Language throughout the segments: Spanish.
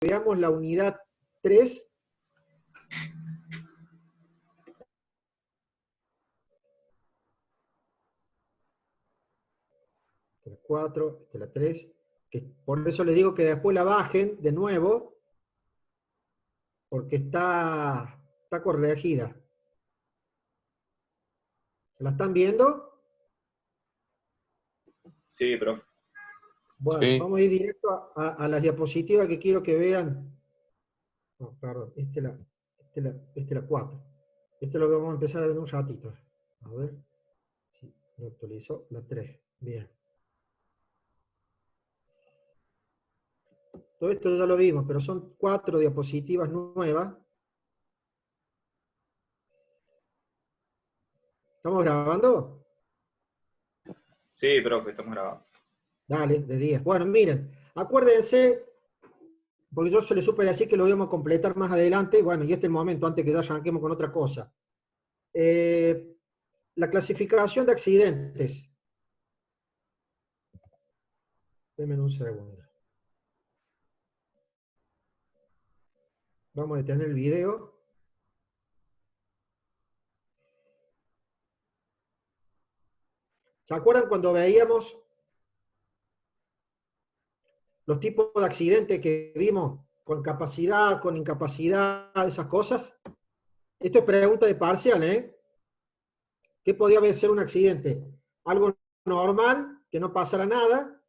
veamos la unidad 3. La 4, la 3. Que por eso les digo que después la bajen de nuevo, porque está corregida. ¿La están viendo? Sí, profe. Bueno, Sí. vamos a ir directo a las diapositivas que quiero que vean. No, perdón, esta es la 4. Esto es lo que vamos a empezar a ver en un ratito. A ver. Sí, lo actualizó. La 3. Bien. Todo esto ya lo vimos, pero son 4 diapositivas nuevas. ¿Estamos grabando? Sí, profe, estamos grabando. Dale, de 10. Bueno, miren, acuérdense, porque yo se les supe decir que lo íbamos a completar más adelante, bueno, y este es el momento, antes que ya arranquemos con otra cosa. La clasificación de accidentes. Denme un segundo. Vamos a detener el video. ¿Se acuerdan cuando veíamos los tipos de accidentes que vimos con capacidad, con incapacidad, esas cosas? Esto es pregunta de parcial, ¿eh? ¿Qué podía ser un accidente? Algo normal, que no pasara nada,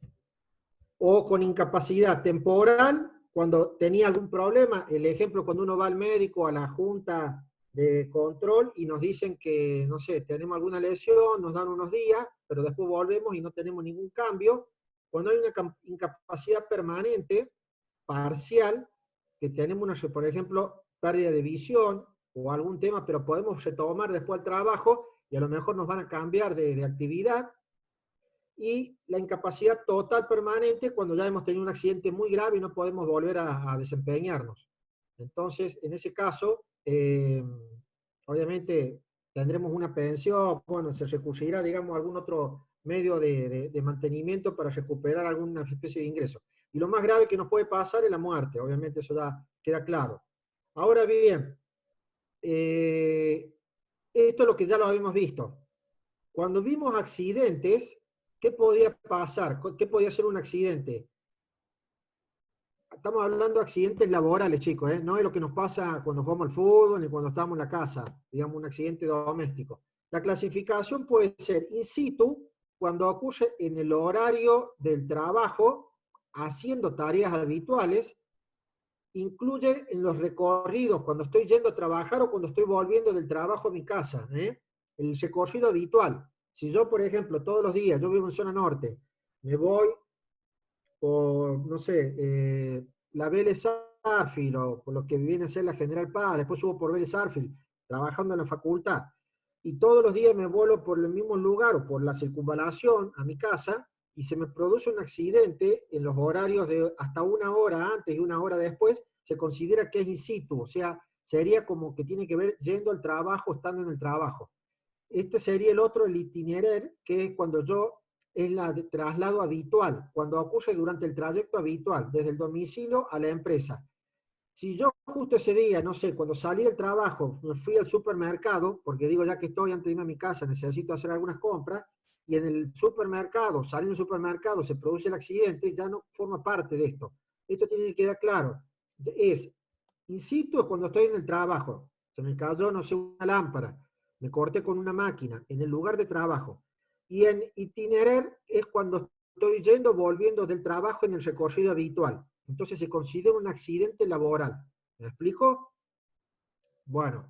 o con incapacidad temporal, cuando tenía algún problema. El ejemplo, cuando uno va al médico, a la junta de control, y nos dicen que, no sé, tenemos alguna lesión, nos dan unos días, pero después volvemos y no tenemos ningún cambio. Cuando hay una incapacidad permanente, parcial, que tenemos, una, por ejemplo, pérdida de visión, o algún tema, pero podemos retomar después el trabajo, y a lo mejor nos van a cambiar de actividad. Y la incapacidad total permanente cuando ya hemos tenido un accidente muy grave y no podemos volver a desempeñarnos. Entonces, en ese caso, obviamente tendremos una pensión, bueno, se recurrirá, digamos, a algún otro medio de mantenimiento para recuperar alguna especie de ingreso. Y lo más grave que nos puede pasar es la muerte, obviamente eso ya queda claro. Ahora bien, esto es lo que ya lo habíamos visto. Cuando vimos accidentes, ¿qué podía pasar? ¿Qué podía ser un accidente? Estamos hablando de accidentes laborales, chicos, ¿eh? No es lo que nos pasa cuando jugamos al fútbol ni cuando estamos en la casa, digamos un accidente doméstico. La clasificación puede ser in situ, cuando ocurre en el horario del trabajo, haciendo tareas habituales, incluye en los recorridos, cuando estoy yendo a trabajar o cuando estoy volviendo del trabajo a mi casa, ¿eh? El recorrido habitual. Si yo, por ejemplo, todos los días, yo vivo en zona norte, me voy por, no sé, la Vélez Sarsfield, o por lo que viene a ser la General Paz, después subo por Vélez Sarsfield, trabajando en la facultad, y todos los días me vuelo por el mismo lugar o por la circunvalación a mi casa, y se me produce un accidente en los horarios de hasta una hora antes y una hora después, se considera que es in situ, o sea, sería como que tiene que ver yendo al trabajo, estando en el trabajo. Este sería el otro, el itinerar, que es cuando es la de traslado habitual, cuando ocurre durante el trayecto habitual, desde el domicilio a la empresa. Si yo justo ese día, no sé, cuando salí del trabajo, me fui al supermercado, porque digo, ya que estoy antes de irme a mi casa, necesito hacer algunas compras, y en el supermercado, salí del supermercado, se produce el accidente, ya no forma parte de esto. Esto tiene que quedar claro. Es, in situ es cuando estoy en el trabajo, se me cayó, no sé, una lámpara, me corté con una máquina, en el lugar de trabajo. Y en itinerar es cuando estoy yendo, volviendo del trabajo en el recorrido habitual. Entonces se considera un accidente laboral. ¿Me explico? Bueno.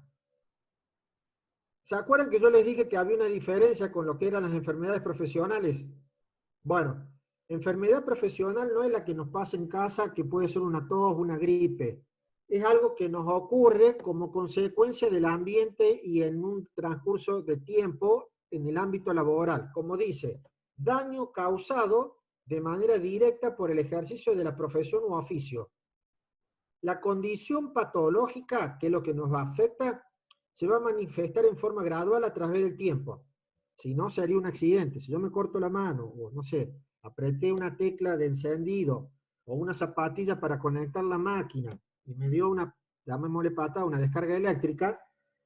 ¿Se acuerdan que yo les dije que había una diferencia con lo que eran las enfermedades profesionales? Bueno, enfermedad profesional no es la que nos pasa en casa, que puede ser una tos, una gripe. Es algo que nos ocurre como consecuencia del ambiente y en un transcurso de tiempo en el ámbito laboral. Como dice, daño causado de manera directa por el ejercicio de la profesión u oficio. La condición patológica, que es lo que nos afecta, se va a manifestar en forma gradual a través del tiempo. Si no, sería un accidente. Si yo me corto la mano, o no sé, apreté una tecla de encendido, o una zapatilla para conectar la máquina, y me dio una, llamémosle patada, una descarga eléctrica,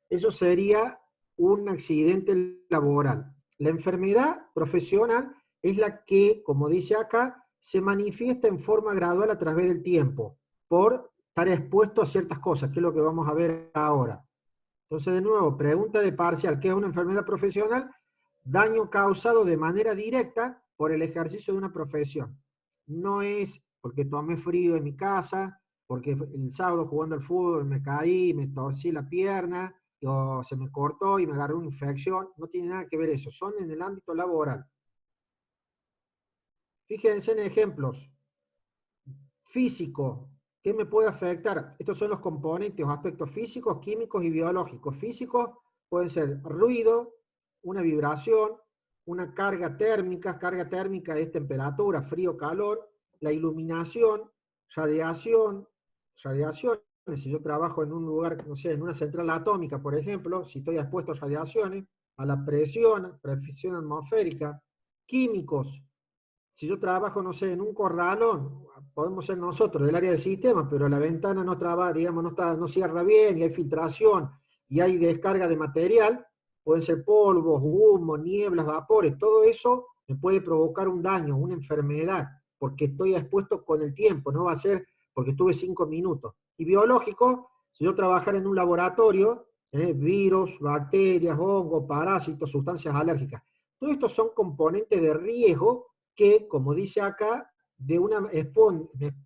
eso sería un accidente laboral. La enfermedad profesional es la que, como dice acá, se manifiesta en forma gradual a través del tiempo, por estar expuesto a ciertas cosas, que es lo que vamos a ver ahora. Entonces, de nuevo, pregunta de parcial, ¿qué es una enfermedad profesional? Daño causado de manera directa por el ejercicio de una profesión. No es porque tomé frío en mi casa, porque el sábado jugando al fútbol me caí, me torcí la pierna, o se me cortó y me agarró una infección. No tiene nada que ver eso, son en el ámbito laboral. Fíjense en ejemplos. Físico, ¿qué me puede afectar? Estos son los componentes o aspectos físicos, químicos y biológicos. Físicos pueden ser ruido, una vibración, una carga térmica es temperatura, frío, calor, la iluminación, radiaciones. Si yo trabajo en un lugar, no sé, en una central atómica, por ejemplo, si estoy expuesto a radiaciones, a la presión atmosférica, químicos. Si yo trabajo, no sé, en un corralón, podemos ser nosotros del área del sistema, pero la ventana no trabaja, digamos, no cierra bien y hay filtración y hay descarga de material, pueden ser polvos, humo, nieblas, vapores, todo eso me puede provocar un daño, una enfermedad, porque estoy expuesto con el tiempo, no va a ser porque estuve 5 minutos. Y biológico, si yo trabajara en un laboratorio, virus, bacterias, hongos, parásitos, sustancias alérgicas, todos estos son componentes de riesgo que, como dice acá,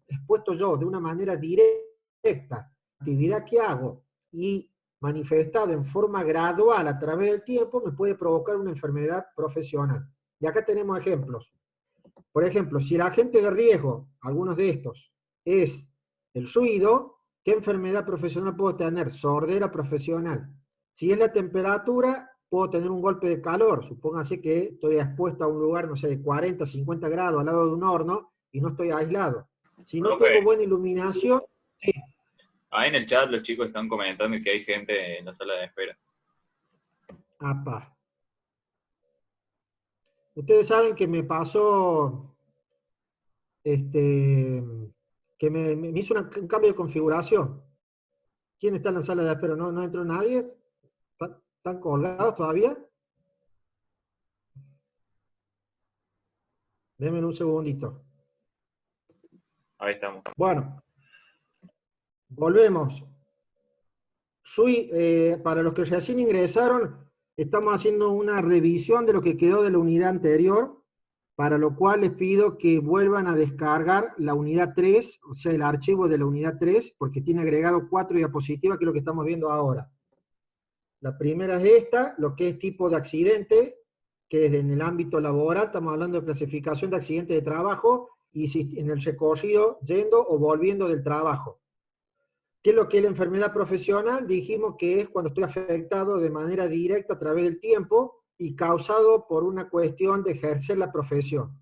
expuesto yo de una manera directa, actividad que hago y manifestado en forma gradual a través del tiempo, me puede provocar una enfermedad profesional. Y acá tenemos ejemplos. Por ejemplo, si el agente de riesgo, algunos de estos, es el ruido, ¿qué enfermedad profesional puedo tener? Sordera profesional. Si es la temperatura, puedo tener un golpe de calor. Supóngase que estoy expuesto a un lugar, no sé, de 40, 50 grados al lado de un horno y no estoy aislado. Si no tengo Profe, buena iluminación, sí. ahí en el chat los chicos están comentando que hay gente en la sala de espera. Apa. Ustedes saben que me pasó, que me hizo un cambio de configuración. ¿Quién está en la sala de espera? ¿No entró nadie? ¿Están colgados todavía? Denme un segundito. Ahí estamos. Bueno, volvemos. Para los que recién ingresaron, estamos haciendo una revisión de lo que quedó de la unidad anterior, para lo cual les pido que vuelvan a descargar la unidad 3, o sea, el archivo de la unidad 3, porque tiene agregado 4 diapositivas, que es lo que estamos viendo ahora. La primera es esta, lo que es tipo de accidente, que es en el ámbito laboral, estamos hablando de clasificación de accidente de trabajo, y si en el recorrido yendo o volviendo del trabajo. ¿Qué es lo que es la enfermedad profesional? Dijimos que es cuando estoy afectado de manera directa a través del tiempo y causado por una cuestión de ejercer la profesión.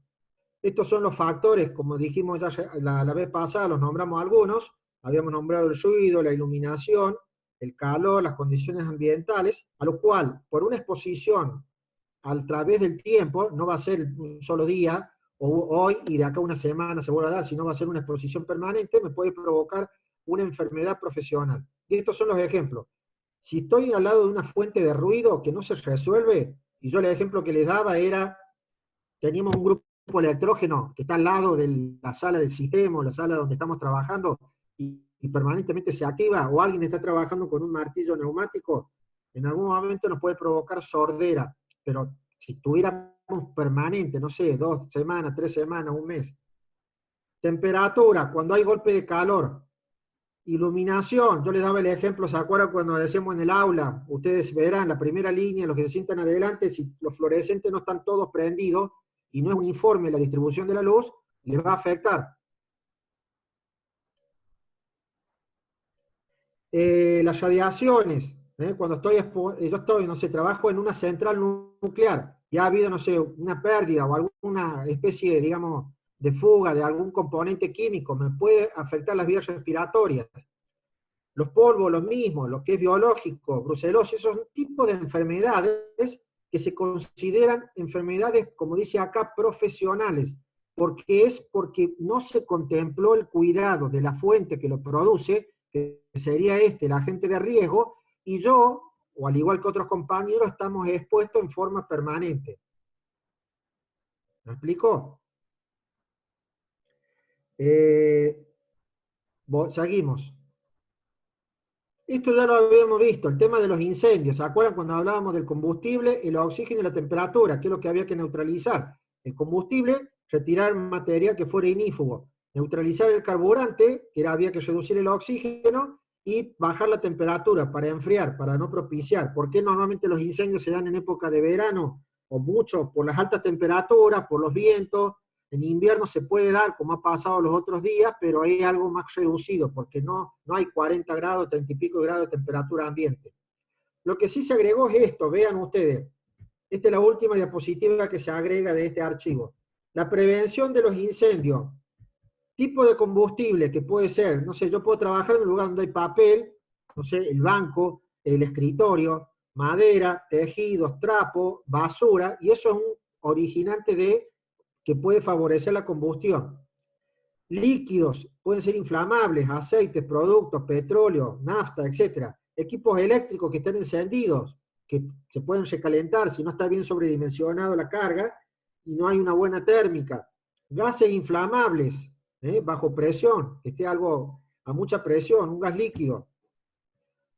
Estos son los factores, como dijimos ya la vez pasada, los nombramos algunos, habíamos nombrado el ruido, la iluminación, el calor, las condiciones ambientales, a lo cual, por una exposición a través del tiempo, no va a ser un solo día, o hoy y de acá a una semana se vuelve a dar, sino va a ser una exposición permanente, me puede provocar una enfermedad profesional. Y estos son los ejemplos. Si estoy al lado de una fuente de ruido que no se resuelve, y yo el ejemplo que les daba era, teníamos un grupo electrógeno que está al lado de la sala del sistema, o la sala donde estamos trabajando, y permanentemente se activa, o alguien está trabajando con un martillo neumático, en algún momento nos puede provocar sordera, pero si tuviéramos permanente, no sé, 2 semanas, 3 semanas, un mes. Temperatura, cuando hay golpe de calor. Iluminación, yo les daba el ejemplo, ¿se acuerdan cuando decíamos en el aula? Ustedes verán, la primera línea, los que se sientan adelante, si los fluorescentes no están todos prendidos y no es uniforme la distribución de la luz, les va a afectar. Las radiaciones, cuando yo estoy, no sé, trabajo en una central nuclear, y ha habido, no sé, una pérdida o alguna especie, digamos, de fuga de algún componente químico, me puede afectar las vías respiratorias. Los polvos, los mismos, lo que es biológico, brucelosis, esos tipos de enfermedades que se consideran enfermedades, como dice acá, profesionales. porque no se contempló el cuidado de la fuente que lo produce, que sería el agente de riesgo, y yo, o al igual que otros compañeros, estamos expuestos en forma permanente. ¿Me explico? Seguimos. Esto ya lo habíamos visto, el tema de los incendios. ¿Se acuerdan cuando hablábamos del combustible, el oxígeno y la temperatura? ¿Qué es lo que había que neutralizar? El combustible, retirar material que fuera ignífugo. Neutralizar el carburante, que había que reducir el oxígeno, y bajar la temperatura para enfriar, para no propiciar. ¿Por qué normalmente los incendios se dan en época de verano? O mucho por las altas temperaturas, por los vientos. En invierno se puede dar, como ha pasado los otros días, pero hay algo más reducido, porque no hay 40 grados, 30 y pico grados de temperatura ambiente. Lo que sí se agregó es esto, vean ustedes. Esta es la última diapositiva que se agrega de este archivo. La prevención de los incendios. Tipo de combustible que puede ser, no sé, yo puedo trabajar en un lugar donde hay papel, no sé, el banco, el escritorio, madera, tejidos, trapo, basura, y eso es un originante que puede favorecer la combustión. Líquidos, pueden ser inflamables, aceites, productos, petróleo, nafta, etc. Equipos eléctricos que estén encendidos, que se pueden recalentar si no está bien sobredimensionado la carga y no hay una buena térmica. Gases inflamables, bajo presión, que esté algo a mucha presión, un gas líquido.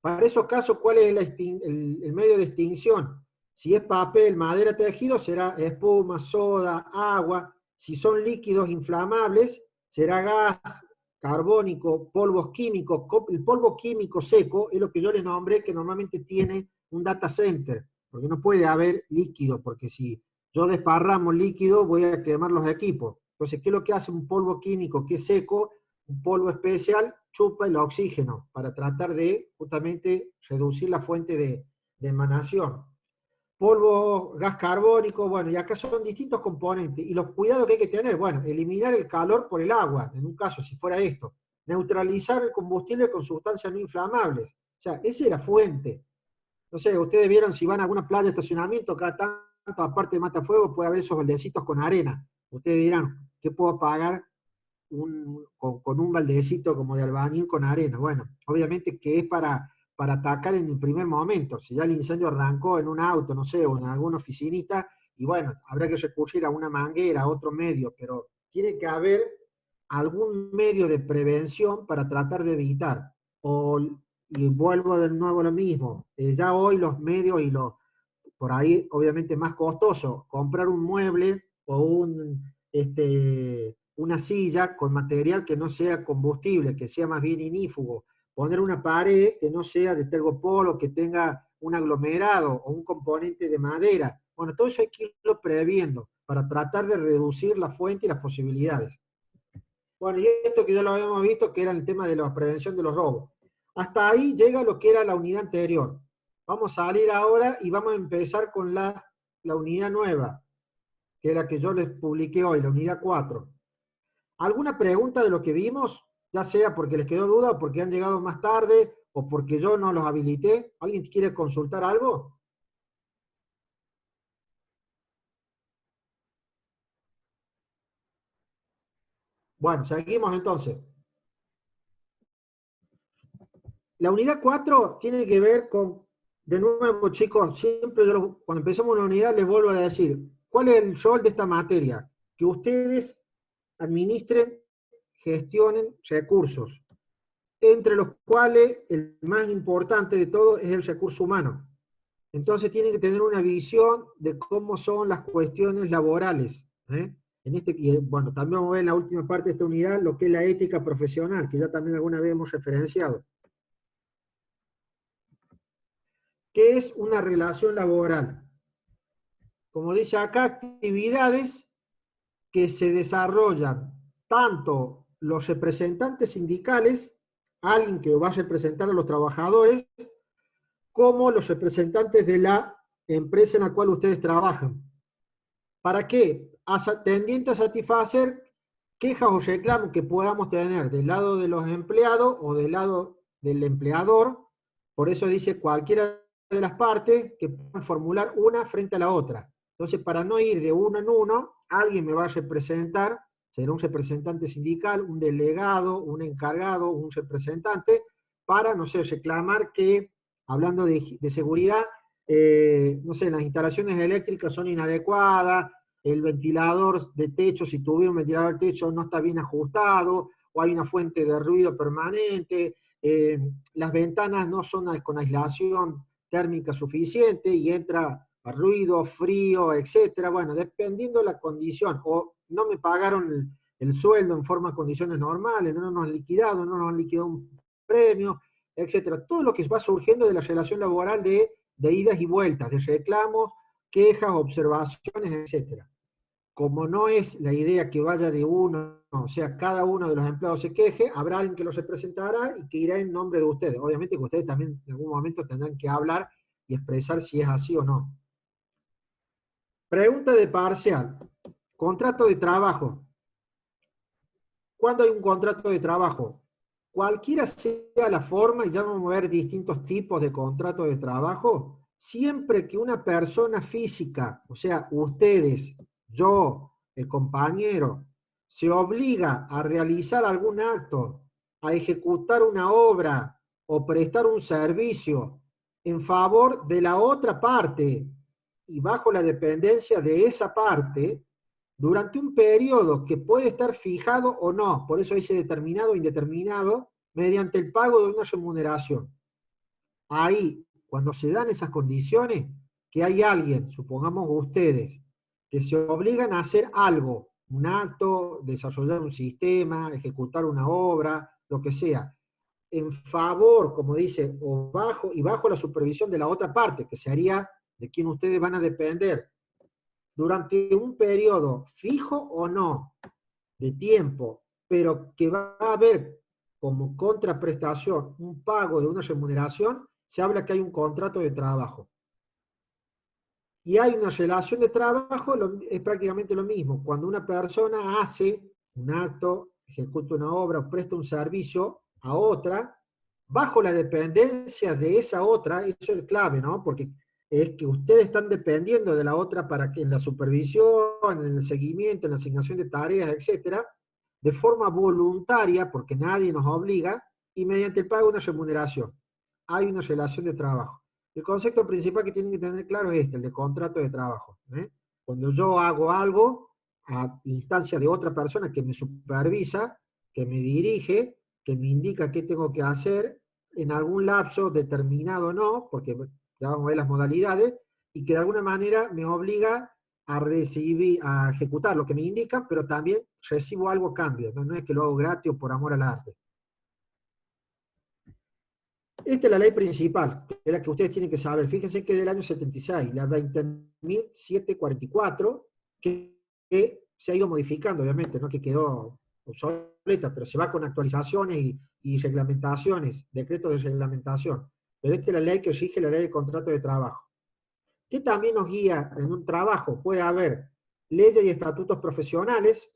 Para esos casos, ¿cuál es el medio de extinción? Si es papel, madera, tejido, será espuma, soda, agua. Si son líquidos inflamables, será gas, carbónico, polvos químicos. El polvo químico seco es lo que yo le nombré, que normalmente tiene un data center, porque no puede haber líquido, porque si yo desparramo líquido, voy a quemar los equipos. Entonces, ¿qué es lo que hace un polvo químico que es seco? Un polvo especial chupa el oxígeno para tratar de justamente reducir la fuente de emanación. Polvo, gas carbónico, bueno, y acá son distintos componentes. Y los cuidados que hay que tener, bueno, eliminar el calor por el agua, en un caso, si fuera esto. Neutralizar el combustible con sustancias no inflamables. O sea, esa es la fuente. No sé, ustedes vieron si van a alguna playa de estacionamiento, cada tanto, aparte de matafuego, puede haber esos baldecitos con arena. Ustedes dirán, ¿qué puedo pagar con un baldecito como de albañil con arena? Bueno, obviamente que es para atacar en el primer momento. Si ya el incendio arrancó en un auto, no sé, o en alguna oficinita, y bueno, habrá que recurrir a una manguera, a otro medio, pero tiene que haber algún medio de prevención para tratar de evitar. Y vuelvo de nuevo a lo mismo, ya hoy los medios y por ahí obviamente más costoso, comprar un mueble o una silla con material que no sea combustible, que sea más bien inífugo, poner una pared que no sea de tergopol o que tenga un aglomerado o un componente de madera. Bueno, todo eso hay que irlo previendo para tratar de reducir la fuente y las posibilidades. Bueno, y esto que ya lo habíamos visto, que era el tema de la prevención de los robos. Hasta ahí llega lo que era la unidad anterior. Vamos a salir ahora y vamos a empezar con la unidad nueva, que es la que yo les publiqué hoy, la unidad 4. ¿Alguna pregunta de lo que vimos? Ya sea porque les quedó duda, o porque han llegado más tarde, o porque yo no los habilité. ¿Alguien quiere consultar algo? Bueno, seguimos entonces. La unidad 4 tiene que ver con, de nuevo chicos, siempre cuando empezamos una unidad les vuelvo a decir, ¿cuál es el rol de esta materia? Que ustedes administren, gestionen recursos, entre los cuales el más importante de todo es el recurso humano. Entonces tienen que tener una visión de cómo son las cuestiones laborales. Bueno, también vamos a ver en la última parte de esta unidad lo que es la ética profesional, que ya también alguna vez hemos referenciado. ¿Qué es una relación laboral? Como dice acá, actividades que se desarrollan tanto los representantes sindicales, alguien que va a representar a los trabajadores, como los representantes de la empresa en la cual ustedes trabajan. ¿Para qué? Tendiente a satisfacer quejas o reclamos que podamos tener del lado de los empleados o del lado del empleador. Por eso dice cualquiera de las partes que puedan formular una frente a la otra. Entonces, para no ir de uno en uno, alguien me va a representar será un representante sindical, un delegado, un encargado, un representante, para, no sé, reclamar que, hablando de seguridad, no sé, las instalaciones eléctricas son inadecuadas, el ventilador de techo, si tuviera un ventilador de techo, no está bien ajustado, o hay una fuente de ruido permanente, las ventanas no son con aislación térmica suficiente y entra ruido, frío, etcétera. Bueno, dependiendo de la condición, o no me pagaron el sueldo en forma de condiciones normales, no nos han liquidado, no nos han liquidado un premio, etcétera. Todo lo que va surgiendo de la relación laboral de idas y vueltas, de reclamos, quejas, observaciones, etcétera. Como no es la idea que vaya de uno, o sea, cada uno de los empleados se queje, habrá alguien que los representará y que irá en nombre de ustedes. Obviamente que ustedes también en algún momento tendrán que hablar y expresar si es así o no. Pregunta de parcial. Contrato de trabajo. ¿Cuándo hay un contrato de trabajo? Cualquiera sea la forma, y ya vamos a ver distintos tipos de contrato de trabajo, siempre que una persona física, o sea, ustedes, yo, el compañero, se obliga a realizar algún acto, a ejecutar una obra o prestar un servicio en favor de la otra parte y bajo la dependencia de esa parte, durante un periodo que puede estar fijado o no, por eso dice determinado o indeterminado, mediante el pago de una remuneración. Ahí, cuando se dan esas condiciones, que hay alguien, supongamos ustedes, que se obligan a hacer algo, un acto, desarrollar un sistema, ejecutar una obra, lo que sea, en favor, como dice, o bajo, y bajo la supervisión de la otra parte, que sería de quien ustedes van a depender, durante un periodo fijo o no de tiempo, pero que va a haber como contraprestación un pago de una remuneración, se habla que hay un contrato de trabajo. Y hay una relación de trabajo, es prácticamente lo mismo. Cuando una persona hace un acto, ejecuta una obra o presta un servicio a otra, bajo la dependencia de esa otra, eso es clave, ¿no? Porque es que ustedes están dependiendo de la otra para que en la supervisión, en el seguimiento, en la asignación de tareas, etcétera, de forma voluntaria, porque nadie nos obliga, y mediante el pago de una remuneración. Hay una relación de trabajo. El concepto principal que tienen que tener claro es este, el de contrato de trabajo. Cuando yo hago algo a instancia de otra persona que me supervisa, que me dirige, que me indica qué tengo que hacer, en algún lapso determinado o no, porque ya vamos a ver las modalidades, y que de alguna manera me obliga a recibir, a ejecutar lo que me indica, pero también recibo algo a cambio, no es que lo hago gratis o por amor al arte. Esta es la ley principal, que es la que ustedes tienen que saber. Fíjense que es del año 76, la 20.744, que se ha ido modificando, obviamente, no que quedó obsoleta, pero se va con actualizaciones y reglamentaciones, decretos de reglamentación. Pero esta es la ley que rige la ley de contrato de trabajo. ¿Qué también nos guía en un trabajo? Puede haber leyes y estatutos profesionales.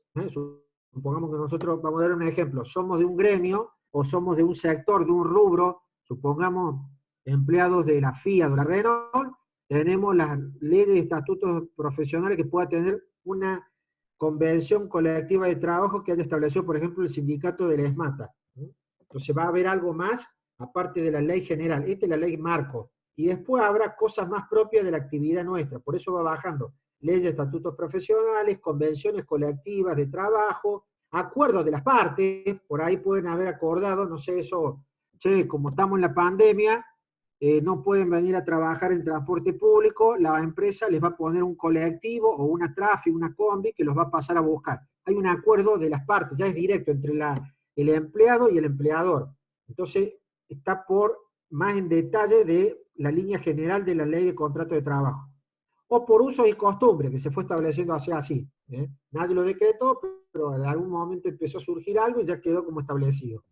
Supongamos que nosotros, vamos a dar un ejemplo, somos de un gremio o somos de un sector, de un rubro, supongamos empleados de la FIA, de la Renault, tenemos las leyes y estatutos profesionales que pueda tener una convención colectiva de trabajo que haya establecido, por ejemplo, el sindicato de la ESMATA. Entonces va a haber algo más aparte de la ley general. Esta es la ley marco. Y después habrá cosas más propias de la actividad nuestra. Por eso va bajando leyes, estatutos profesionales, convenciones colectivas de trabajo, acuerdos de las partes, por ahí pueden haber acordado, no sé, eso, che, como estamos en la pandemia, no pueden venir a trabajar en transporte público, la empresa les va a poner un colectivo o una tráfico, una combi que los va a pasar a buscar. Hay un acuerdo de las partes, ya es directo entre el empleado y el empleador. Entonces, está por más en detalle de la línea general de la ley de contrato de trabajo. O por usos y costumbres, que se fue estableciendo así. Nadie lo decretó, pero en algún momento empezó a surgir algo y ya quedó como establecido.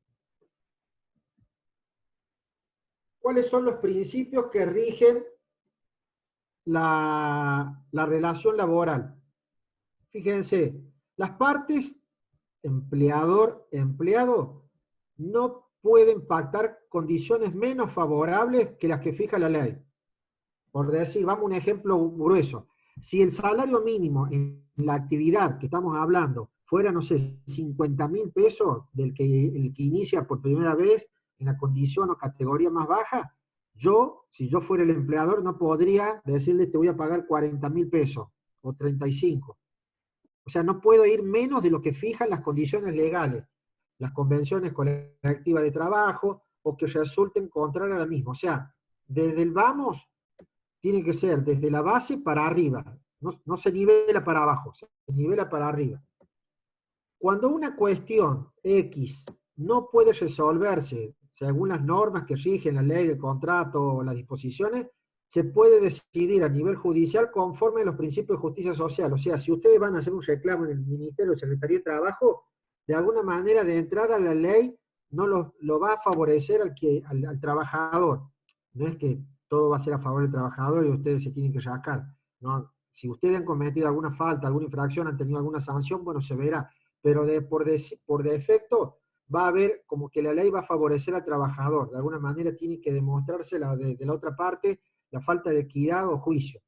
¿Cuáles son los principios que rigen la relación laboral? Fíjense, las partes empleador-empleado no pueden pactar condiciones menos favorables que las que fija la ley. Por decir, vamos a un ejemplo grueso. Si el salario mínimo en la actividad que estamos hablando fuera, no sé, 50.000 pesos el que inicia por primera vez en la condición o categoría más baja, yo, si yo fuera el empleador, no podría decirle te voy a pagar 40.000 pesos o 35. O sea, no puedo ir menos de lo que fijan las condiciones legales, las convenciones colectivas de trabajo, o que resulten contrarias a la misma. O sea, desde el vamos, tiene que ser desde la base para arriba, no se nivela para abajo, se nivela para arriba. Cuando una cuestión X no puede resolverse según las normas que rigen la ley, el contrato o las disposiciones, se puede decidir a nivel judicial conforme a los principios de justicia social. O sea, si ustedes van a hacer un reclamo en el Ministerio de Secretaría de Trabajo, de alguna manera de entrada la ley no lo va a favorecer al trabajador. No es que todo va a ser a favor del trabajador y ustedes se tienen que rascar. No, si ustedes han cometido alguna falta, alguna infracción, han tenido alguna sanción, bueno, se verá. Pero por defecto va a haber como que la ley va a favorecer al trabajador. De alguna manera tiene que demostrarse de la otra parte la falta de equidad o juicio.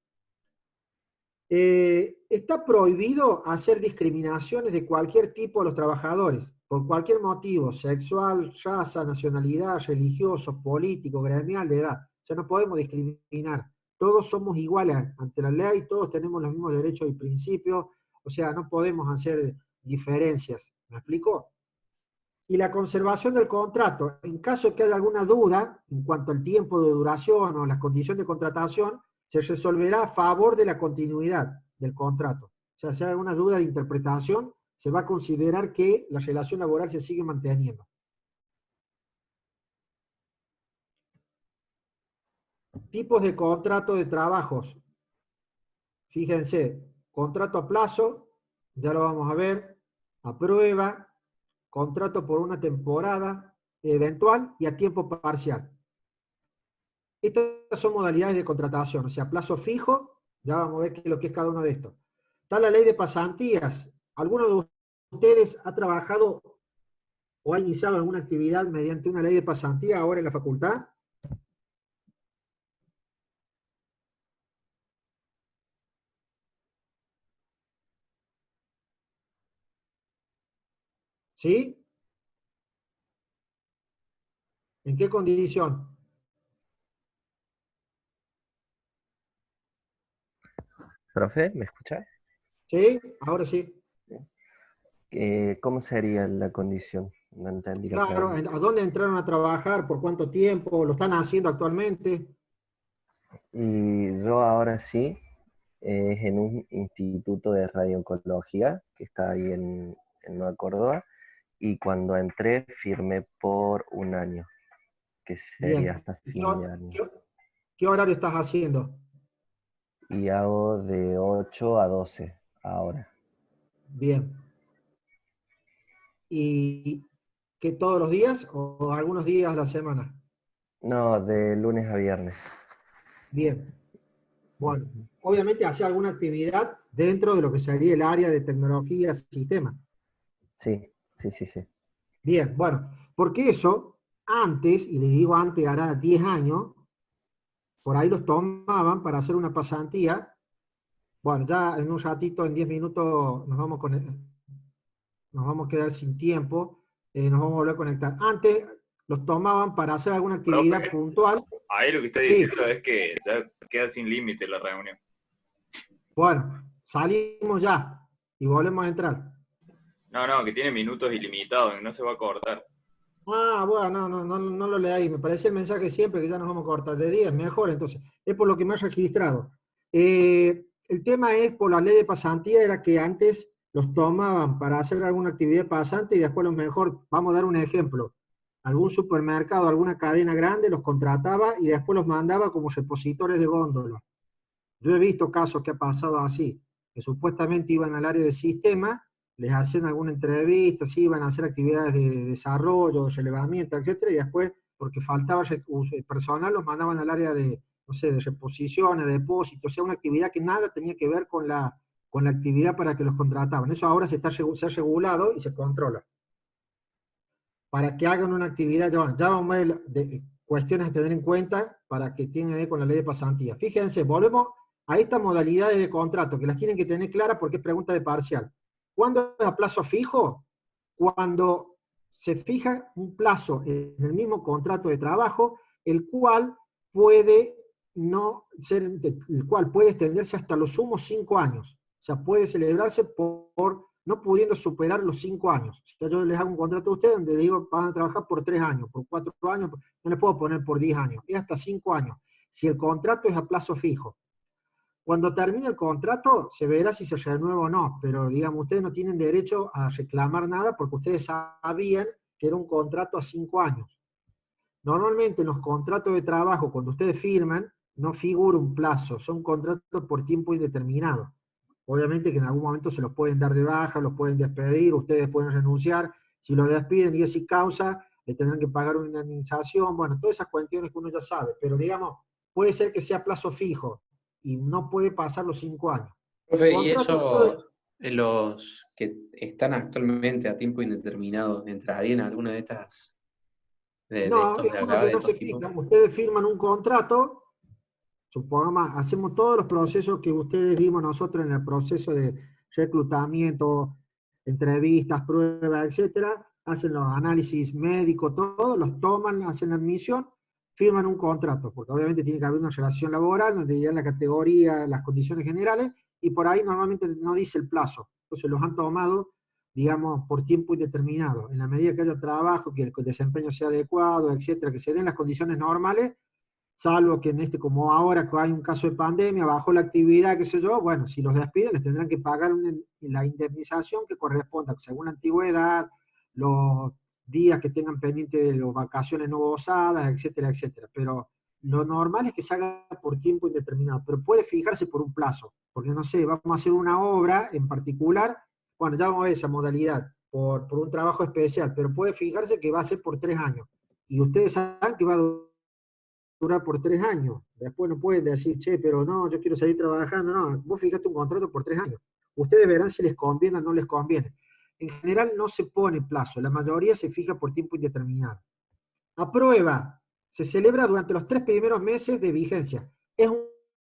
Está prohibido hacer discriminaciones de cualquier tipo a los trabajadores, por cualquier motivo, sexual, raza, nacionalidad, religioso, político, gremial, de edad. O sea, no podemos discriminar. Todos somos iguales ante la ley, todos tenemos los mismos derechos y principios, o sea, no podemos hacer diferencias. ¿Me explico? Y la conservación del contrato, en caso de que haya alguna duda en cuanto al tiempo de duración o las condiciones de contratación, se resolverá a favor de la continuidad del contrato. O sea, si hay alguna duda de interpretación, se va a considerar que la relación laboral se sigue manteniendo. Tipos de contrato de trabajos. Fíjense, contrato a plazo, ya lo vamos a ver, a prueba, contrato por una temporada eventual y a tiempo parcial. Estas son modalidades de contratación, o sea, plazo fijo, ya vamos a ver qué es lo que es cada uno de estos. Está la ley de pasantías. ¿Alguno de ustedes ha trabajado o ha iniciado alguna actividad mediante una ley de pasantía ahora en la facultad? ¿Sí? ¿En qué condición? Profe, ¿me escucha? ¿Sí? Ahora sí. ¿Cómo sería la condición? No entendí la Claro, pregunta. ¿a dónde entraron a trabajar? ¿Por cuánto tiempo? ¿Lo están haciendo actualmente? Y yo ahora sí, es en un instituto de radiooncología que está ahí en Nueva Córdoba, y cuando entré firmé por un año, que sería Bien. hasta ¿Y fin de año. qué horario estás haciendo? Y hago de 8 a 12 ahora. Bien. ¿Y que todos los días o algunos días a la semana? No, de lunes a viernes. Bien. Bueno, obviamente hace alguna actividad dentro de lo que sería el área de tecnología, sistema. Sí, sí, sí, sí. Bien, bueno, porque eso, antes, y les digo antes, hará 10 años, por ahí los tomaban para hacer una pasantía. Bueno, ya en un ratito, en 10 minutos, nos vamos a quedar sin tiempo, nos vamos a volver a conectar. Antes los tomaban para hacer alguna actividad Profe, puntual. ahí lo que está Sí, diciendo es que ya queda sin límite la reunión. bueno, salimos ya y volvemos a entrar. No, que tiene minutos ilimitados, no se va a cortar. Ah, bueno, no lo leí. Me parece el mensaje siempre que ya nos vamos a cortar de 10, mejor entonces. Es por lo que me ha registrado. El tema es, por la ley de pasantía, era que antes los tomaban para hacer alguna actividad pasante y después los mejor, vamos a dar un ejemplo, algún supermercado, alguna cadena grande los contrataba y después los mandaba como repositores de góndola. Yo he visto casos que ha pasado así, que supuestamente iban al área de sistema, les hacían alguna entrevista, sí, iban a hacer actividades de desarrollo, relevamiento, etcétera, y después, porque faltaba personal, los mandaban al área de, no sé, de reposiciones, de depósitos, o sea, una actividad que nada tenía que ver con la actividad para que los contrataban. Eso ahora se ha regulado y se controla. Para que hagan una actividad, ya vamos a ver cuestiones a tener en cuenta para que tengan que ver con la ley de pasantía. Fíjense, volvemos a estas modalidades de contrato, que las tienen que tener claras porque es pregunta de parcial. ¿Cuándo es a plazo fijo? Cuando se fija un plazo en el mismo contrato de trabajo, el cual puede no ser, el cual puede extenderse hasta los sumos 5 años. O sea, puede celebrarse por no pudiendo superar los 5 años. O sea, yo les hago un contrato a ustedes donde les digo van a trabajar por 3 años, por 4 años, no les puedo poner por 10 años, es hasta 5 años. Si el contrato es a plazo fijo. Cuando termine el contrato, se verá si se renueva o no, pero digamos, ustedes no tienen derecho a reclamar nada porque ustedes sabían que era un contrato a 5 años. Normalmente en los contratos de trabajo, cuando ustedes firman, no figura un plazo, son contratos por tiempo indeterminado. Obviamente que en algún momento se los pueden dar de baja, los pueden despedir, ustedes pueden renunciar, si lo despiden y es sin causa, le tendrán que pagar una indemnización, bueno, todas esas cuestiones que uno ya sabe, pero digamos, puede ser que sea plazo fijo y no puede pasar los 5 años. Profe, y Contrato eso, los que están actualmente a tiempo indeterminado, ¿entrarían en alguna de estas, de no, estos es de uno acá, que de no se estos tipos? fija, ustedes firman un contrato, supongamos, hacemos todos los procesos que ustedes vimos nosotros en el proceso de reclutamiento, entrevistas, pruebas, etcétera, hacen los análisis médicos, todos, los toman, hacen la admisión, firman un contrato, porque obviamente tiene que haber una relación laboral, donde dirían la categoría, las condiciones generales, y por ahí normalmente no dice el plazo. Entonces los han tomado, digamos, por tiempo indeterminado. En la medida que haya trabajo, que el desempeño sea adecuado, etcétera, que se den las condiciones normales, salvo que en como ahora que hay un caso de pandemia, bajó la actividad, qué sé yo, bueno, si los despiden les tendrán que pagar la indemnización que corresponda, según la antigüedad, los días que tengan pendiente de las vacaciones no gozadas, etcétera, etcétera. Pero lo normal es que se haga por tiempo indeterminado, pero puede fijarse por un plazo, porque no sé, vamos a hacer una obra en particular, bueno, ya vamos a ver esa modalidad, por un trabajo especial, pero puede fijarse que va a ser por 3 años. Y ustedes saben que va a durar por 3 años. Después no pueden decir, che, pero no, yo quiero seguir trabajando. No, vos fijaste un contrato por 3 años. Ustedes verán si les conviene o no les conviene. En general no se pone plazo, la mayoría se fija por tiempo indeterminado. A prueba, se celebra durante los 3 primeros meses de vigencia. Es un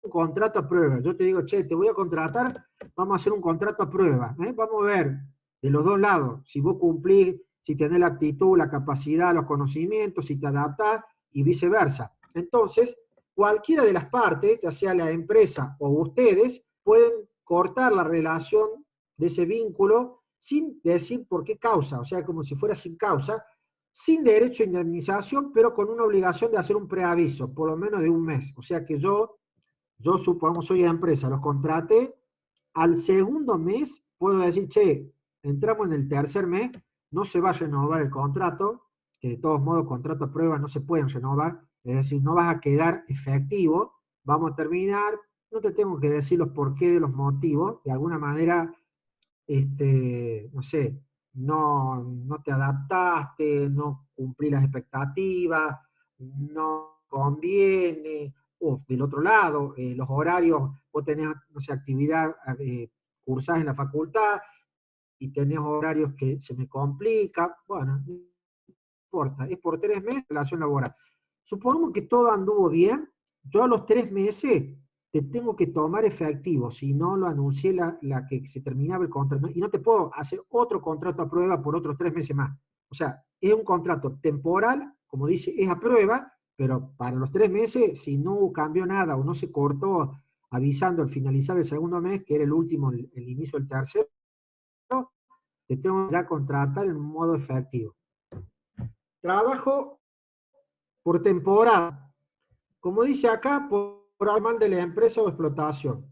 contrato a prueba. Yo te digo, che, te voy a contratar, vamos a hacer un contrato a prueba. Vamos a ver de los dos lados, si vos cumplís, si tenés la actitud, la capacidad, los conocimientos, si te adaptás y viceversa. Entonces, cualquiera de las partes, ya sea la empresa o ustedes, pueden cortar la relación de ese vínculo sin decir por qué causa, o sea, como si fuera sin causa, sin derecho a indemnización, pero con una obligación de hacer un preaviso, por lo menos de un mes. O sea que yo supongamos soy empresa, los contraté, al segundo mes puedo decir, che, entramos en el tercer mes, no se va a renovar el contrato, que de todos modos contrato a prueba no se pueden renovar, es decir, no vas a quedar efectivo, vamos a terminar, no te tengo que decir los porqués, los motivos, de alguna manera, no sé, no te adaptaste, no cumplí las expectativas, no conviene, del otro lado, los horarios, vos tenés, no sé, actividad cursás en la facultad y tenés horarios que se me complica, bueno, no importa, es por 3 meses relación laboral. Supongamos que todo anduvo bien, yo a los 3 meses te tengo que tomar efectivo, si no lo anuncié la que se terminaba el contrato, y no te puedo hacer otro contrato a prueba por otros 3 meses más. O sea, es un contrato temporal, como dice, es a prueba, pero para los 3 meses, si no cambió nada o no se cortó avisando al finalizar el segundo mes, que era el último, el inicio del tercero, te tengo que ya contratar en un modo efectivo. Trabajo por temporada. Como dice acá, por mal de la empresa o explotación.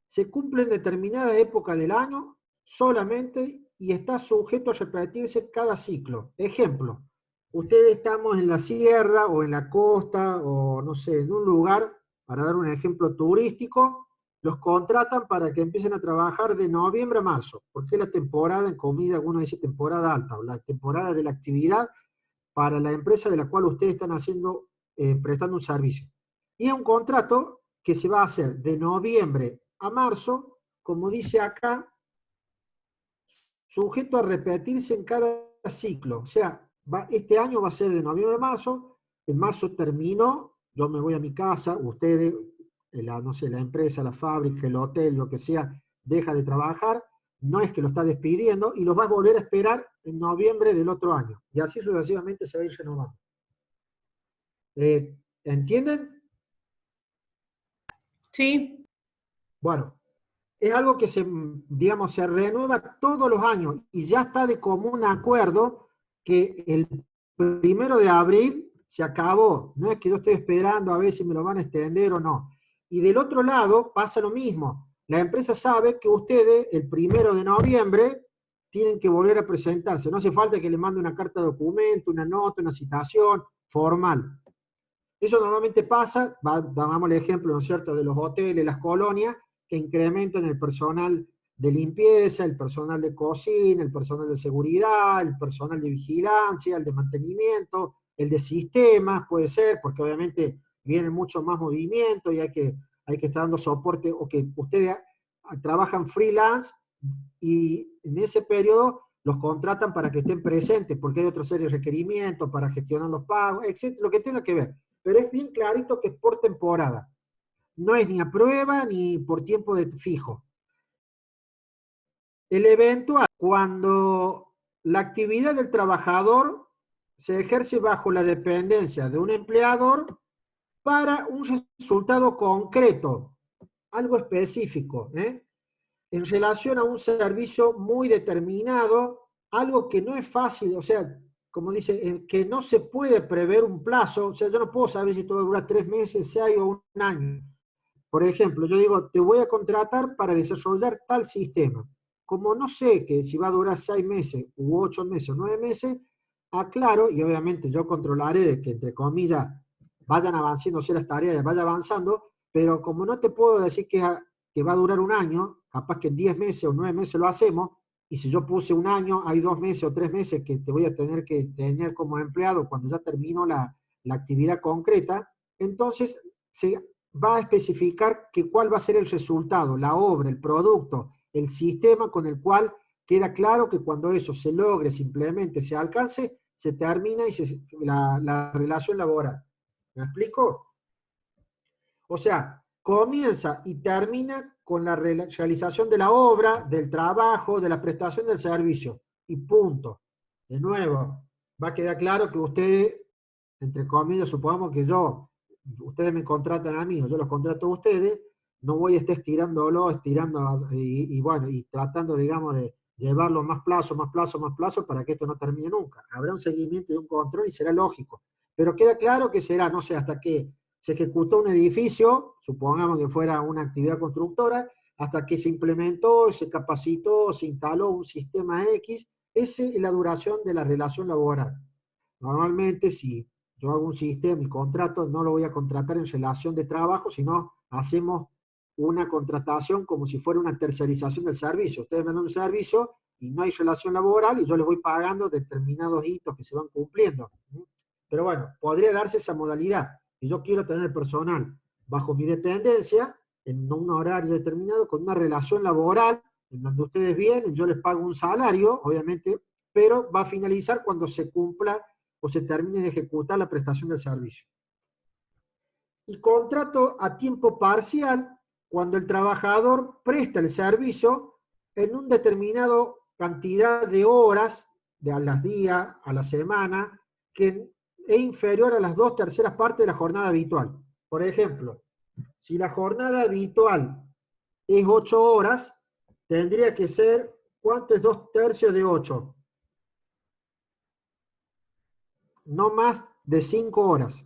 Se cumple en determinada época del año solamente y está sujeto a repetirse cada ciclo. Ejemplo, ustedes estamos en la sierra o en la costa o no sé, en un lugar, para dar un ejemplo turístico, los contratan para que empiecen a trabajar de noviembre a marzo, porque es la temporada, en comida, algunos dice temporada alta, o la temporada de la actividad para la empresa de la cual ustedes están haciendo, prestando un servicio. Y es un contrato que se va a hacer de noviembre a marzo, como dice acá, sujeto a repetirse en cada ciclo. O sea, este año va a ser de noviembre a marzo, en marzo terminó, yo me voy a mi casa, ustedes, no sé, la empresa, la fábrica, el hotel, lo que sea, deja de trabajar, no es que lo está despidiendo, y los va a volver a esperar en noviembre del otro año. Y así sucesivamente se va a ir renovando. ¿Entienden? Sí. Bueno, es algo que digamos, se renueva todos los años y ya está de común acuerdo que el 1 de abril se acabó. No es que yo estoy esperando a ver si me lo van a extender o no. Y del otro lado pasa lo mismo. La empresa sabe que ustedes el 1 de noviembre tienen que volver a presentarse. No hace falta que le mande una carta de documento, una nota, una citación formal. Eso normalmente pasa, damos el ejemplo, ¿no es cierto?, de los hoteles, las colonias, que incrementan el personal de limpieza, el personal de cocina, el personal de seguridad, el personal de vigilancia, el de mantenimiento, el de sistemas, puede ser, porque obviamente viene mucho más movimiento y hay que estar dando soporte, o que ustedes trabajan freelance y en ese periodo los contratan para que estén presentes, porque hay otra serie de requerimientos para gestionar los pagos, etc., lo que tenga que ver. Pero es bien clarito que es por temporada. No es ni a prueba ni por tiempo fijo. El eventual, cuando la actividad del trabajador se ejerce bajo la dependencia de un empleador para un resultado concreto, algo específico, en relación a un servicio muy determinado, algo que no es fácil, o sea, como dice, que no se puede prever un plazo, o sea, yo no puedo saber si esto va a durar 3 meses, 6 o un año. Por ejemplo, yo digo, te voy a contratar para desarrollar tal sistema. Como no sé que si va a durar 6 meses, u 8 meses, o 9 meses, aclaro, y obviamente yo controlaré de que, entre comillas, vayan avanzándose las tareas, vaya avanzando, pero como no te puedo decir que va a durar un año, capaz que en 10 meses o 9 meses lo hacemos, y si yo puse un año, hay 2 meses o 3 meses que te voy a tener que tener como empleado cuando ya termino la actividad concreta, entonces se va a especificar cuál va a ser el resultado, la obra, el producto, el sistema con el cual queda claro que cuando eso se logre, simplemente se alcance, se termina y la relación laboral. ¿Me explico? O sea, comienza y termina con la realización de la obra, del trabajo, de la prestación del servicio. Y punto. De nuevo, va a quedar claro que ustedes, entre comillas, supongamos que ustedes me contratan a mí o yo los contrato a ustedes, no voy a estar estirando, y bueno, y tratando, digamos, de llevarlo más plazo para que esto no termine nunca. Habrá un seguimiento y un control y será lógico. Pero queda claro que será, no sé, hasta que se ejecutó un edificio, supongamos que fuera una actividad constructora, hasta que se implementó, se capacitó, se instaló un sistema X, esa es la duración de la relación laboral. Normalmente, si yo hago un sistema y contrato, no lo voy a contratar en relación de trabajo, sino hacemos una contratación como si fuera una tercerización del servicio. Ustedes me dan un servicio y no hay relación laboral y yo les voy pagando determinados hitos que se van cumpliendo. Pero bueno, podría darse esa modalidad. Si yo quiero tener personal bajo mi dependencia, en un horario determinado, con una relación laboral, en donde ustedes vienen, yo les pago un salario, obviamente, pero va a finalizar cuando se cumpla o se termine de ejecutar la prestación del servicio. Y contrato a tiempo parcial, cuando el trabajador presta el servicio en un determinado cantidad de horas, a las días, a la semana, que es inferior a las 2/3 partes de la jornada habitual. Por ejemplo, si la jornada habitual es 8 horas, tendría que ser, ¿cuánto es 2/3 de 8? No más de 5 horas.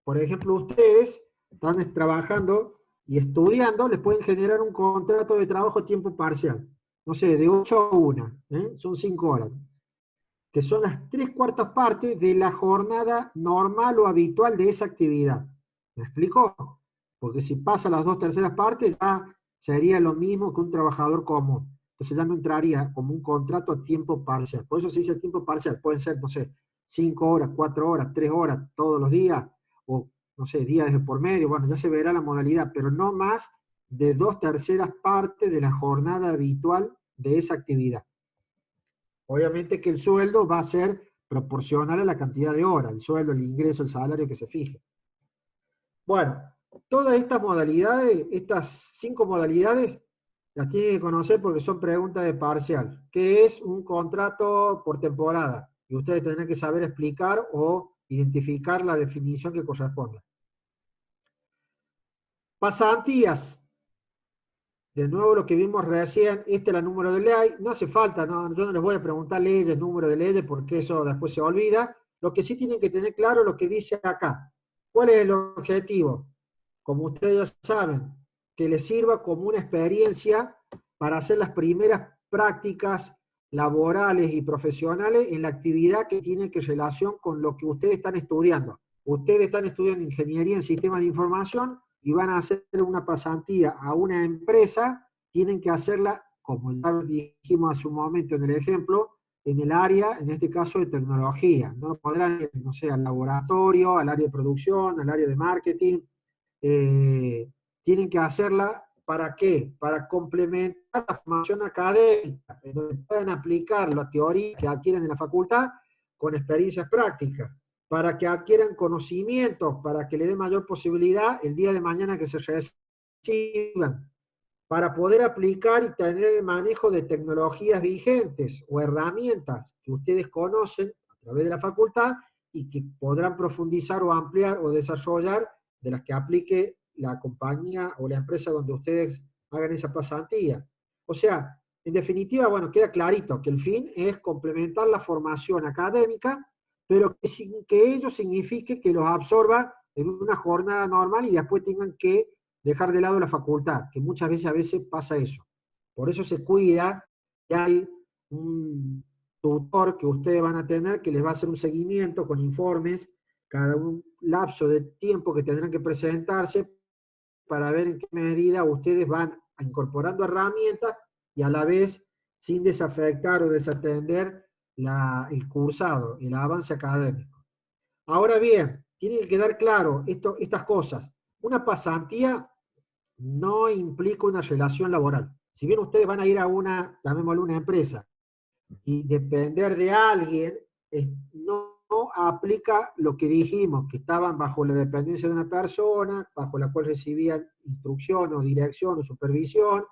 Por ejemplo, ustedes están trabajando y estudiando, les pueden generar un contrato de trabajo a tiempo parcial. No sé, de 8 a 1, son 5 horas. Que son las 3/4 partes de la jornada normal o habitual de esa actividad. ¿Me explico? Porque si pasa las 2/3 partes, ya sería lo mismo que un trabajador común. Entonces ya no entraría como un contrato a tiempo parcial. Por eso se dice tiempo parcial. Pueden ser, no sé, 5 horas, 4 horas, 3 horas todos los días, o no sé, días de por medio. Bueno, ya se verá la modalidad, pero no más de 2/3 partes de la jornada habitual de esa actividad. Obviamente que el sueldo va a ser proporcional a la cantidad de horas, el sueldo, el ingreso, el salario que se fije. Bueno, todas estas modalidades, estas 5 modalidades, Las tienen que conocer porque son preguntas de parcial. ¿Qué es un contrato por temporada? Y ustedes tendrán que saber explicar o identificar la definición que corresponda. Pasantías. De nuevo lo que vimos recién, esta es la número de ley, no hace falta, no, yo no les voy a preguntar leyes, número de leyes, porque eso después se olvida. Lo que sí tienen que tener claro es lo que dice acá. ¿Cuál es el objetivo? Como ustedes ya saben, que les sirva como una experiencia para hacer las primeras prácticas laborales y profesionales en la actividad que tiene que relación con lo que ustedes están estudiando. Ustedes están estudiando ingeniería en sistemas de información y van a hacer una pasantía a una empresa, tienen que hacerla, como ya dijimos hace un momento en el ejemplo, en el área, en este caso, de tecnología. No podrán ir, no sé, al laboratorio, al área de producción, al área de marketing. Tienen que hacerla, ¿para qué? Para complementar la formación académica, en donde puedan aplicar la teoría que adquieren en la facultad con experiencias prácticas, para que adquieran conocimientos, para que le dé mayor posibilidad el día de mañana que se reciban, para poder aplicar y tener el manejo de tecnologías vigentes o herramientas que ustedes conocen a través de la facultad y que podrán profundizar o ampliar o desarrollar de las que aplique la compañía o la empresa donde ustedes hagan esa pasantía. O sea, en definitiva, bueno, queda clarito que el fin es complementar la formación académica, pero que sin que ello signifique que los absorba en una jornada normal y después tengan que dejar de lado la facultad, que muchas veces a veces pasa eso. Por eso se cuida que hay un tutor que ustedes van a tener que les va a hacer un seguimiento con informes cada un lapso de tiempo que tendrán que presentarse para ver en qué medida ustedes van incorporando herramientas y a la vez sin desafectar o desatender el cursado, el avance académico. Ahora bien, tiene que quedar claro estas cosas. Una pasantía no implica una relación laboral. Si bien ustedes van a ir a llamémosle una empresa, y depender de alguien, no aplica lo que dijimos, que estaban bajo la dependencia de una persona, bajo la cual recibían instrucción o dirección o supervisión,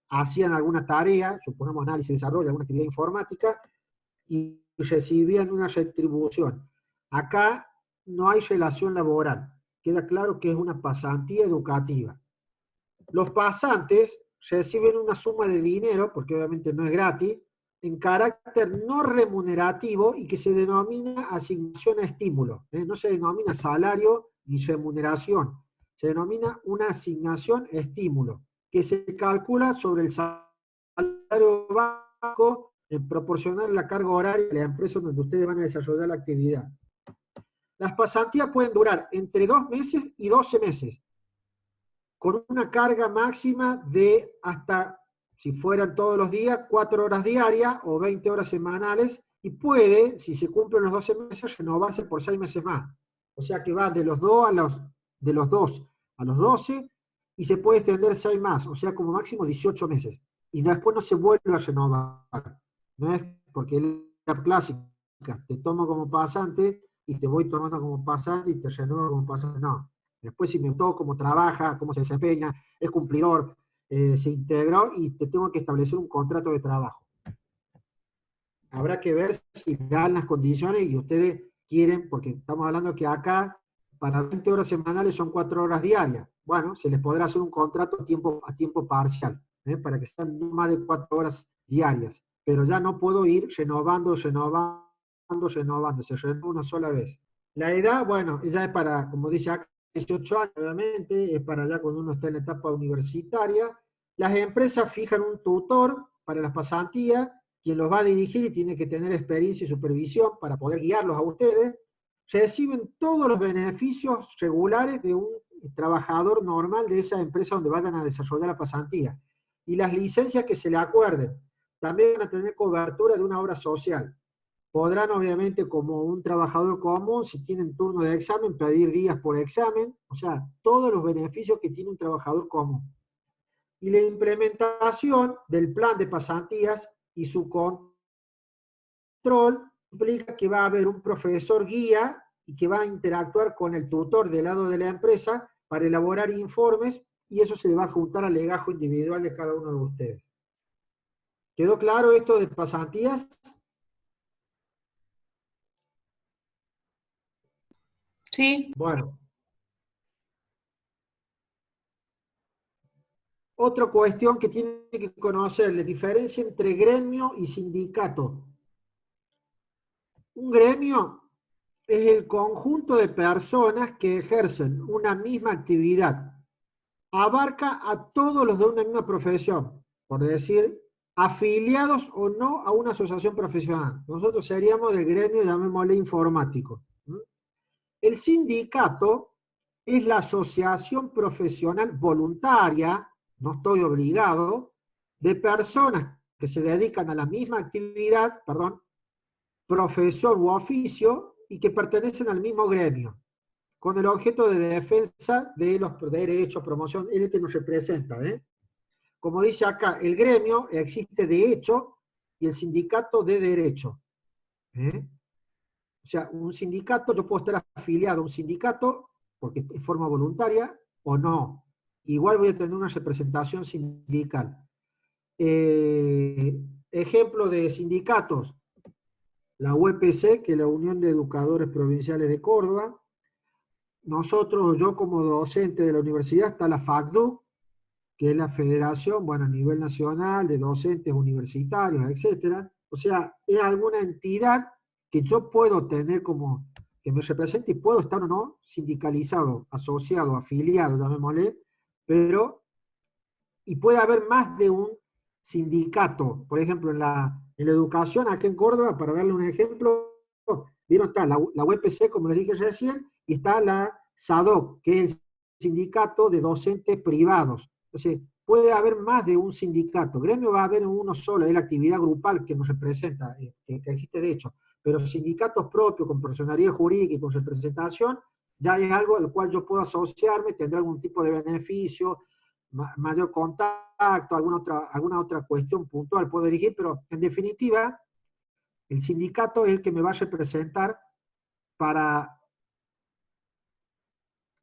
hacían alguna tarea, supongamos análisis y desarrollo, alguna actividad informática, y recibían una retribución. Acá no hay relación laboral. Queda claro que es una pasantía educativa. Los pasantes reciben una suma de dinero, porque obviamente no es gratis, en carácter no remunerativo y que se denomina asignación a estímulo. No se denomina salario ni remuneración. Se denomina una asignación a estímulo, que se calcula sobre el salario básico en proporcionar la carga horaria de la empresa donde ustedes van a desarrollar la actividad. Las pasantías pueden durar entre 2 meses y 12 meses, con una carga máxima de hasta, si fueran todos los días, 4 horas diarias o 20 horas semanales, y puede, si se cumplen los 12 meses, renovarse por 6 meses más. O sea que va de los 2 a los 12, y se puede extender 6 más, o sea, como máximo 18 meses. Y después no se vuelve a renovar. No es porque es la clásica, te tomo como pasante, y te voy tomando como pasante, y te renuevo como pasante, no. Después si me gustó cómo trabaja, cómo se desempeña, es cumplidor, se integró y te tengo que establecer un contrato de trabajo. Habrá que ver si dan las condiciones y ustedes quieren, porque estamos hablando que acá para 20 horas semanales son 4 horas diarias. Bueno, se les podrá hacer un contrato a tiempo parcial, para que sean no más de 4 horas diarias. Pero ya no puedo ir renovando, se renova una sola vez. La edad, bueno, ya es para, como dice acá, 18 años, obviamente, es para allá cuando uno está en la etapa universitaria. Las empresas fijan un tutor para las pasantías, quien los va a dirigir y tiene que tener experiencia y supervisión para poder guiarlos a ustedes. Reciben todos los beneficios regulares de un trabajador normal de esa empresa donde vayan a desarrollar la pasantía. Y las licencias que se le acuerden. También van a tener cobertura de una obra social. Podrán, obviamente, como un trabajador común, si tienen turno de examen, pedir días por examen, o sea, todos los beneficios que tiene un trabajador común. Y la implementación del plan de pasantías y su control implica que va a haber un profesor guía y que va a interactuar con el tutor del lado de la empresa para elaborar informes y eso se le va a juntar al legajo individual de cada uno de ustedes. ¿Quedó claro esto de pasantías? Sí. Bueno. Otra cuestión que tiene que conocer, la diferencia entre gremio y sindicato. Un gremio es el conjunto de personas que ejercen una misma actividad. Abarca a todos los de una misma profesión, por decir, afiliados o no a una asociación profesional. Nosotros seríamos del gremio, llamémosle informático. El sindicato es la asociación profesional voluntaria, no estoy obligado, de personas que se dedican a la misma actividad, profesión u oficio, y que pertenecen al mismo gremio, con el objeto de defensa de los derechos, promoción, es el que nos representa. Como dice acá, el gremio existe de hecho y el sindicato de derecho. O sea, un sindicato, yo puedo estar afiliado a un sindicato porque es forma voluntaria o no. Igual voy a tener una representación sindical. Ejemplo de sindicatos, la UEPC, que es la Unión de Educadores Provinciales de Córdoba. Nosotros, yo como docente de la universidad, está la FACDU, que es la Federación, bueno, a nivel nacional, de docentes universitarios, etc. O sea, es alguna entidad que yo puedo tener como, que me represente y puedo estar o no sindicalizado, asociado, afiliado, llamémosle, pero, y puede haber más de un sindicato. Por ejemplo, en la educación, acá en Córdoba, para darle un ejemplo, vieron, está la UEPC, como les dije recién, y está la SADOC, que es el sindicato de docentes privados. Entonces, puede haber más de un sindicato. Gremio va a haber uno solo, es la actividad grupal que nos representa, que existe de hecho. Pero sindicatos propios, con personalidad jurídica y con representación, ya es algo al cual yo puedo asociarme, tendrá algún tipo de beneficio, mayor contacto, alguna otra cuestión puntual puedo dirigir, pero en definitiva, el sindicato es el que me va a representar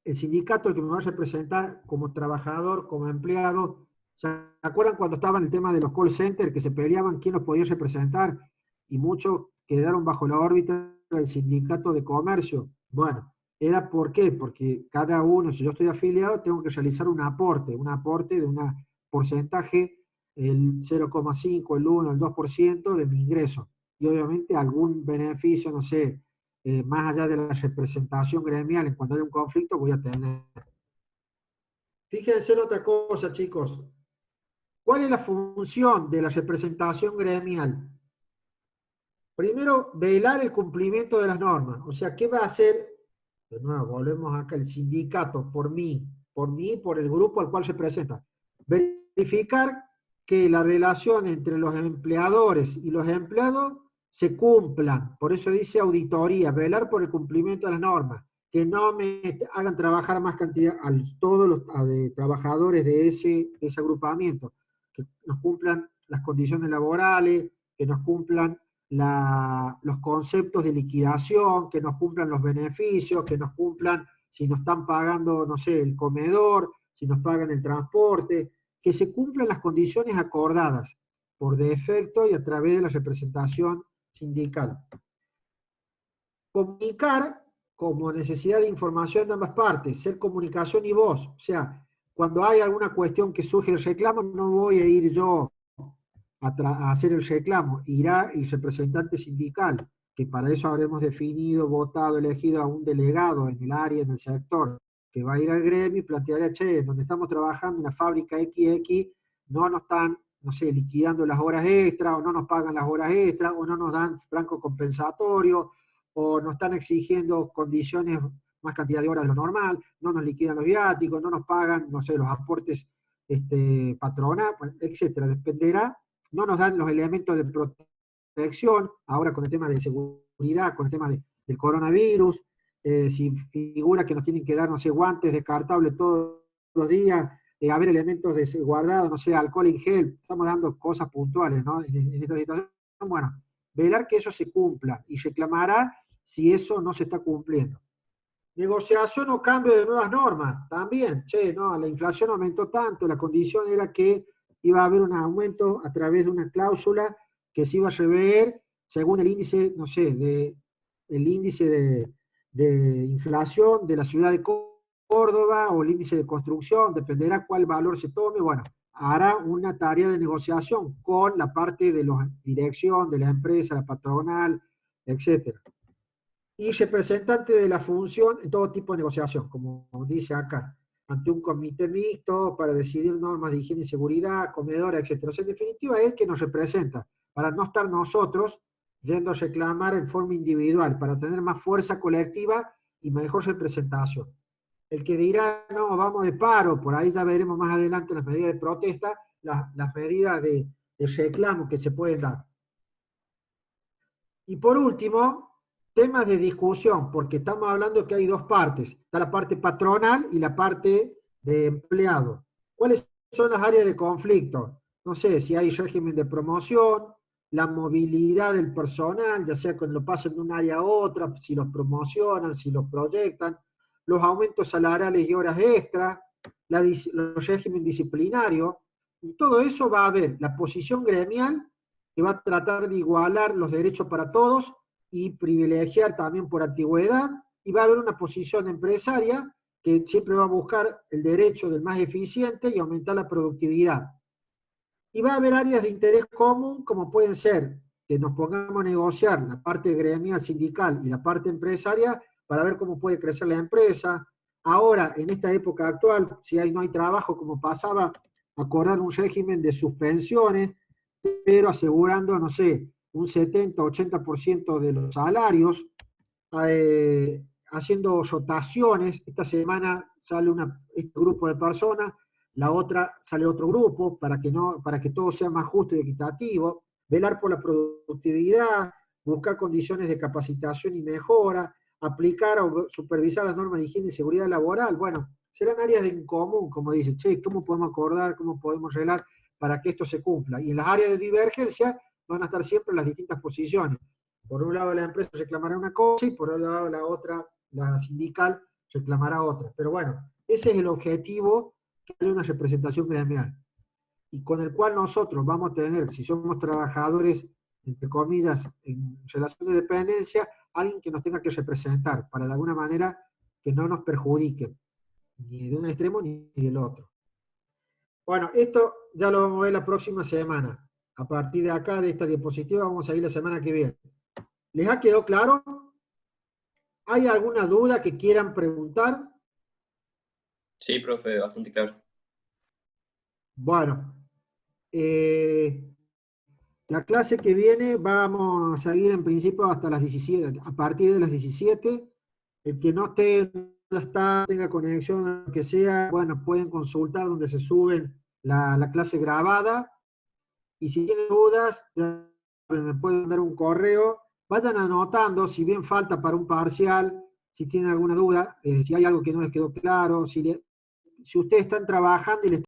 el sindicato el que me va a representar como trabajador, como empleado. ¿Se acuerdan cuando estaba en el tema de los call centers que se peleaban quién los podía representar? Y muchos quedaron bajo la órbita del sindicato de comercio. Bueno, ¿era por qué? Porque cada uno, si yo estoy afiliado, tengo que realizar un aporte de un porcentaje, el 0,5, el 1, el 2% de mi ingreso. Y obviamente algún beneficio, no sé, más allá de la representación gremial, en cuando haya un conflicto voy a tener. Fíjense en otra cosa, chicos. ¿Cuál es la función de la representación gremial? Primero, velar el cumplimiento de las normas. O sea, ¿qué va a hacer? De nuevo, volvemos acá, el sindicato, por mí, por el grupo al cual representa. Verificar que la relación entre los empleadores y los empleados se cumplan. Por eso dice auditoría, velar por el cumplimiento de las normas. Que no me hagan trabajar más cantidad a todos los trabajadores de ese agrupamiento. Que nos cumplan las condiciones laborales, que nos cumplan los conceptos de liquidación, que nos cumplan los beneficios, que nos cumplan si nos están pagando, no sé, el comedor, si nos pagan el transporte, que se cumplan las condiciones acordadas por defecto y a través de la representación sindical. Comunicar como necesidad de información de ambas partes, ser comunicación y voz. O sea, cuando hay alguna cuestión que surge del reclamo, no voy a ir yo a hacer el reclamo, irá el representante sindical, que para eso habremos definido, votado, elegido a un delegado en el área, en el sector, que va a ir al gremio y plantearle, che, donde estamos trabajando en la fábrica XX, no nos están, no sé, liquidando las horas extras, o no nos pagan las horas extras, o no nos dan franco compensatorio, o nos están exigiendo condiciones, más cantidad de horas de lo normal, no nos liquidan los viáticos, no nos pagan, no sé, los aportes patronal, etcétera. Dependerá. No nos dan los elementos de protección, ahora con el tema de seguridad, con el tema del coronavirus, si figura que nos tienen que dar, no sé, guantes descartables todos los días, haber elementos de guardado, no sé, alcohol en gel, estamos dando cosas puntuales, ¿no? En esta situación, bueno, velar que eso se cumpla y reclamará si eso no se está cumpliendo. Negociación o cambio de nuevas normas, también. Che, no, la inflación aumentó tanto, la condición era que iba a haber un aumento a través de una cláusula que se iba a rever según el índice, no sé, el índice de inflación de la ciudad de Córdoba o el índice de construcción, dependerá cuál valor se tome. Bueno, hará una tarea de negociación con la parte de la dirección de la empresa, la patronal, etcétera. Y representante de la función en todo tipo de negociación, como dice acá, ante un comité mixto para decidir normas de higiene y seguridad, comedora, etcétera. O sea, en definitiva, él que nos representa, para no estar nosotros yendo a reclamar en forma individual, para tener más fuerza colectiva y mejor representación. El que dirá, no, vamos de paro, por ahí ya veremos más adelante las medidas de protesta, las medidas de reclamo que se pueden dar. Y por último, temas de discusión, porque estamos hablando que hay dos partes. Está la parte patronal y la parte de empleado. ¿Cuáles son las áreas de conflicto? No sé, si hay régimen de promoción, la movilidad del personal, ya sea cuando lo pasan de un área a otra, si los promocionan, si los proyectan, los aumentos salariales y horas extra, los régimen disciplinario, y todo eso va a haber la posición gremial, que va a tratar de igualar los derechos para todos, y privilegiar también por antigüedad, y va a haber una posición empresaria que siempre va a buscar el derecho del más eficiente y aumentar la productividad. Y va a haber áreas de interés común, como pueden ser que nos pongamos a negociar la parte gremial sindical y la parte empresaria para ver cómo puede crecer la empresa. Ahora, en esta época actual, si no hay trabajo, como pasaba, acordar un régimen de suspensiones, pero asegurando, no sé, un 70-80% de los salarios, haciendo rotaciones. Esta semana sale este grupo de personas, la otra sale otro grupo, para que todo sea más justo y equitativo, velar por la productividad, buscar condiciones de capacitación y mejora, aplicar o supervisar las normas de higiene y seguridad laboral. Bueno, serán áreas de en común, como dicen, che, ¿cómo podemos acordar, cómo podemos arreglar para que esto se cumpla? Y en las áreas de divergencia van a estar siempre las distintas posiciones. Por un lado la empresa reclamará una cosa y por otro lado la otra, la sindical, reclamará otra. Pero bueno, ese es el objetivo, que haya una representación gremial. Y con el cual nosotros vamos a tener, si somos trabajadores, entre comillas, en relación de dependencia, alguien que nos tenga que representar, para de alguna manera que no nos perjudique, ni de un extremo ni del otro. Bueno, esto ya lo vamos a ver la próxima semana. A partir de acá, de esta diapositiva, vamos a ir la semana que viene. ¿Les ha quedado claro? ¿Hay alguna duda que quieran preguntar? Sí, profe, bastante claro. Bueno, la clase que viene vamos a seguir en principio hasta las 17, a partir de las 17. El que no esté, tenga conexión, que sea, bueno, pueden consultar donde se suben la clase grabada. Y si tienen dudas, ya me pueden dar un correo. Vayan anotando, si bien falta para un parcial, si tienen alguna duda, si hay algo que no les quedó claro, si ustedes están trabajando y les